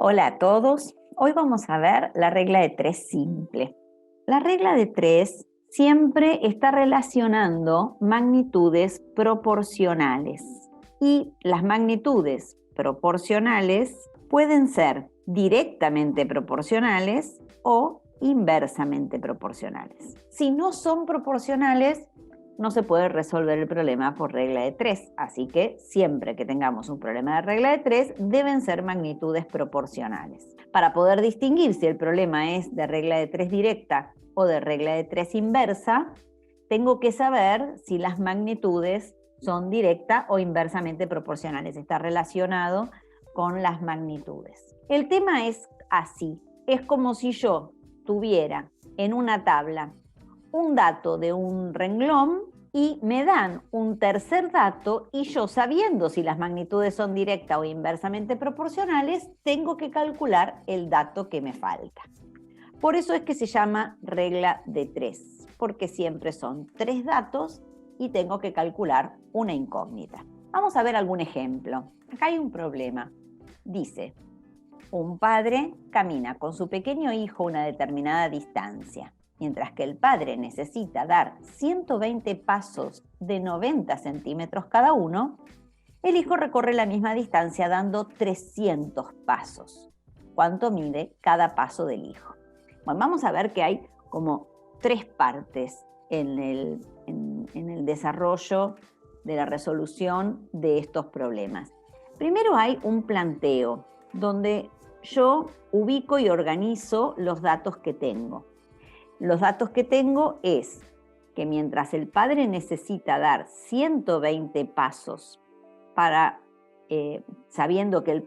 Hola a todos, hoy vamos a ver la regla de 3 simple. La regla de 3 siempre está relacionando magnitudes proporcionales y las magnitudes proporcionales pueden ser directamente proporcionales o inversamente proporcionales. Si no son proporcionales, no se puede resolver el problema por regla de 3, así que siempre que tengamos un problema de regla de 3 deben ser magnitudes proporcionales. Para poder distinguir si el problema es de regla de 3 directa o de regla de 3 inversa, tengo que saber si las magnitudes son directa o inversamente proporcionales. Está relacionado con las magnitudes. El tema es así, es como si yo tuviera en una tabla un dato de un renglón y me dan un tercer dato y yo, sabiendo si las magnitudes son directa o inversamente proporcionales, tengo que calcular el dato que me falta. Por eso es que se llama regla de 3, porque siempre son 3 datos y tengo que calcular una incógnita. Vamos a ver algún ejemplo. Acá hay un problema. Dice, un padre camina con su pequeño hijo una determinada distancia. Mientras que el padre necesita dar 120 pasos de 90 centímetros cada uno, el hijo recorre la misma distancia dando 300 pasos. ¿Cuánto mide cada paso del hijo? Bueno, vamos a ver que hay como 3 partes en el desarrollo de la resolución de estos problemas. Primero hay un planteo donde yo ubico y organizo los datos que tengo. Los datos que tengo es que mientras el padre necesita dar 120 pasos sabiendo que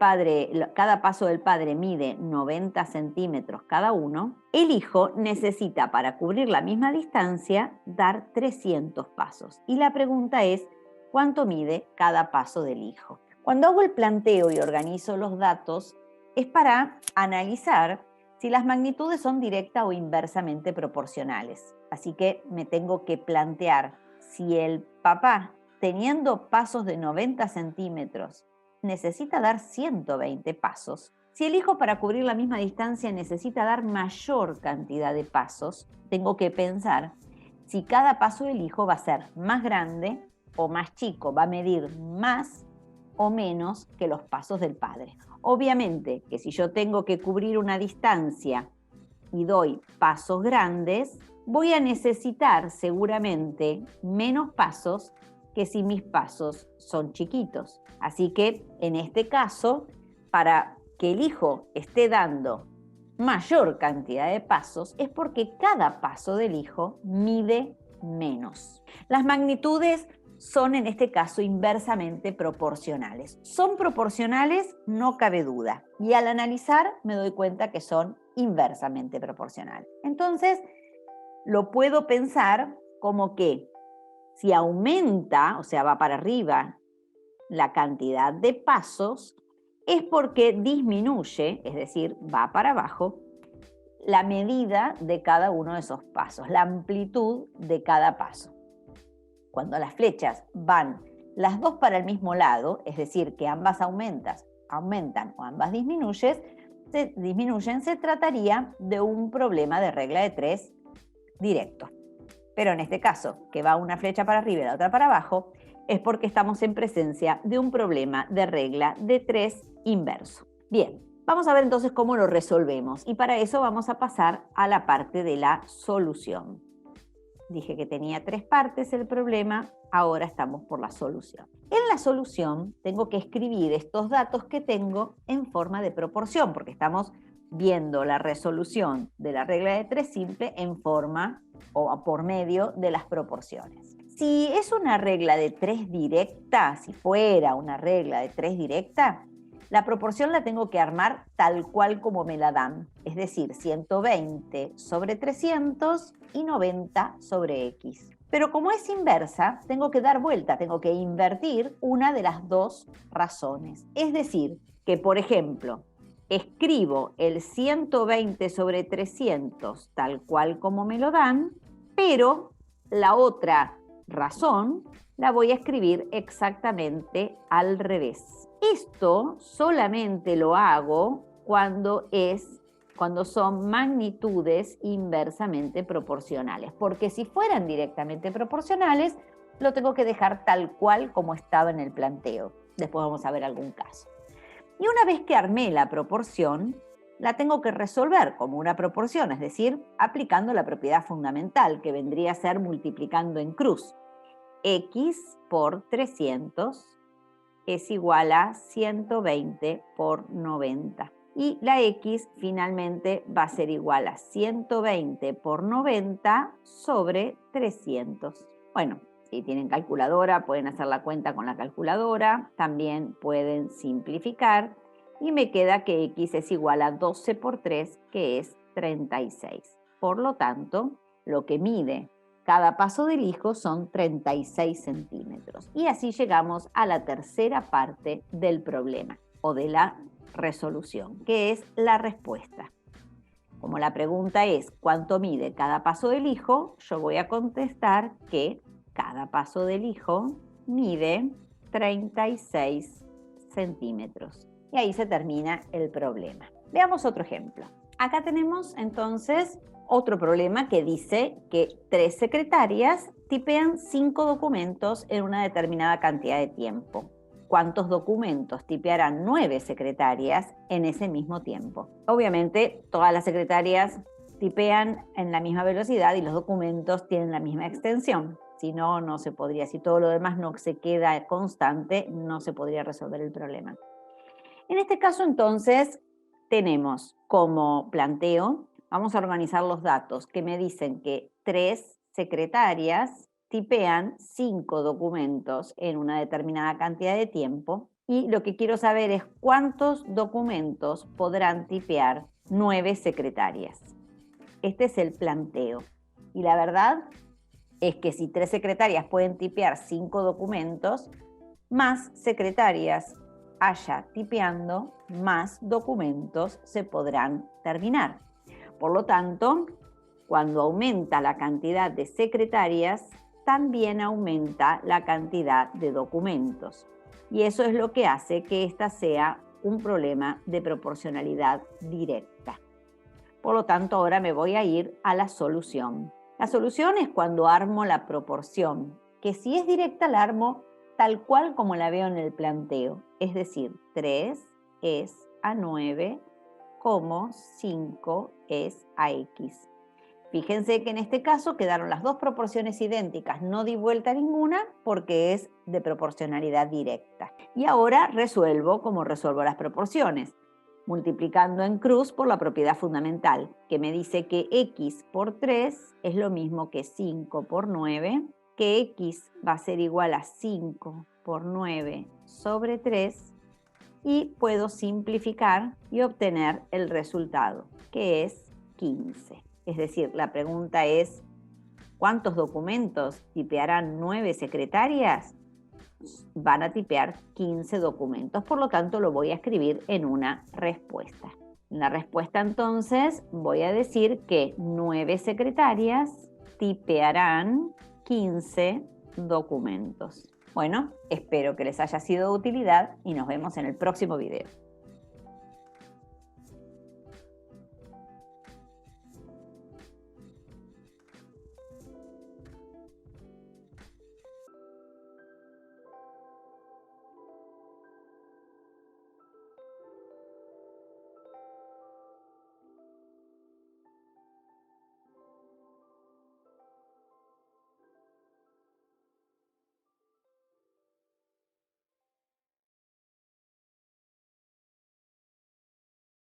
cada paso del padre mide 90 centímetros cada uno, el hijo necesita para cubrir la misma distancia dar 300 pasos. Y la pregunta es, ¿cuánto mide cada paso del hijo? Cuando hago el planteo y organizo los datos, es para analizar si las magnitudes son directa o inversamente proporcionales. Así que me tengo que plantear si el papá, teniendo pasos de 90 centímetros, necesita dar 120 pasos. Si el hijo, para cubrir la misma distancia, necesita dar mayor cantidad de pasos, tengo que pensar si cada paso del hijo va a ser más grande o más chico, va a medir más o menos que los pasos del padre. Obviamente que si yo tengo que cubrir una distancia y doy pasos grandes, voy a necesitar seguramente menos pasos que si mis pasos son chiquitos. Así que en este caso, para que el hijo esté dando mayor cantidad de pasos, es porque cada paso del hijo mide menos. Las magnitudes son en este caso inversamente proporcionales. Son proporcionales, no cabe duda. Y al analizar me doy cuenta que son inversamente proporcionales. Entonces, lo puedo pensar como que si aumenta, o sea, va para arriba la cantidad de pasos, es porque disminuye, es decir, va para abajo, la medida de cada uno de esos pasos, la amplitud de cada paso. Cuando las flechas van las dos para el mismo lado, es decir, que ambas aumentan o ambas disminuyen, se trataría de un problema de regla de 3 directo. Pero en este caso, que va una flecha para arriba y la otra para abajo, es porque estamos en presencia de un problema de regla de 3 inverso. Bien, vamos a ver entonces cómo lo resolvemos. Y para eso vamos a pasar a la parte de la solución. Dije que tenía 3 partes el problema, ahora estamos por la solución. En la solución tengo que escribir estos datos que tengo en forma de proporción, porque estamos viendo la resolución de la regla de 3 simple en forma o por medio de las proporciones. Si es una regla de 3 directa, si fuera una regla de 3 directa, la proporción la tengo que armar tal cual como me la dan, es decir, 120 sobre 300 y 90 sobre X. Pero como es inversa, tengo que dar vuelta, tengo que invertir una de las dos razones. Es decir, que por ejemplo, escribo el 120 sobre 300 tal cual como me lo dan, pero la otra razón la voy a escribir exactamente al revés. Esto solamente lo hago cuando son magnitudes inversamente proporcionales, porque si fueran directamente proporcionales, lo tengo que dejar tal cual como estaba en el planteo. Después vamos a ver algún caso. Y una vez que armé la proporción, la tengo que resolver como una proporción, es decir, aplicando la propiedad fundamental, que vendría a ser multiplicando en cruz. X por 300 es igual a 120 por 90. Y la X finalmente va a ser igual a 120 por 90 sobre 300. Bueno, si tienen calculadora, pueden hacer la cuenta con la calculadora, también pueden simplificar y me queda que X es igual a 12 por 3, que es 36. Por lo tanto, lo que mide cada paso del hijo son 36 centímetros. Y así llegamos a la tercera parte del problema o de la resolución, que es la respuesta. Como la pregunta es ¿cuánto mide cada paso del hijo? Yo voy a contestar que cada paso del hijo mide 36 centímetros. Y ahí se termina el problema. Veamos otro ejemplo. Acá tenemos entonces otro problema que dice que 3 secretarias tipean 5 documentos en una determinada cantidad de tiempo. ¿Cuántos documentos tipearán 9 secretarias en ese mismo tiempo? Obviamente, todas las secretarias tipean en la misma velocidad y los documentos tienen la misma extensión. Si no, no se podría. Si todo lo demás no se queda constante, no se podría resolver el problema. En este caso, entonces, tenemos como planteo, vamos a organizar los datos que me dicen que 3 secretarias tipean 5 documentos en una determinada cantidad de tiempo y lo que quiero saber es cuántos documentos podrán tipear 9 secretarias. Este es el planteo. Y la verdad es que si 3 secretarias pueden tipear 5 documentos, más secretarias haya tipeando, más documentos se podrán terminar. Por lo tanto, cuando aumenta la cantidad de secretarias, también aumenta la cantidad de documentos. Y eso es lo que hace que esta sea un problema de proporcionalidad directa. Por lo tanto, ahora me voy a ir a la solución. La solución es cuando armo la proporción, que si es directa la armo tal cual como la veo en el planteo. Es decir, 3 es a 9, como 5 es a X. Fíjense que en este caso quedaron las dos proporciones idénticas, no di vuelta ninguna porque es de proporcionalidad directa. Y ahora resuelvo como resuelvo las proporciones, multiplicando en cruz por la propiedad fundamental, que me dice que X por 3 es lo mismo que 5 por 9, que X va a ser igual a 5 por 9 sobre 3, y puedo simplificar y obtener el resultado, que es 15. Es decir, la pregunta es, ¿cuántos documentos tipearán 9 secretarias? Van a tipear 15 documentos, por lo tanto lo voy a escribir en una respuesta. En la respuesta entonces voy a decir que 9 secretarias tipearán 15 documentos. Bueno, espero que les haya sido de utilidad y nos vemos en el próximo video.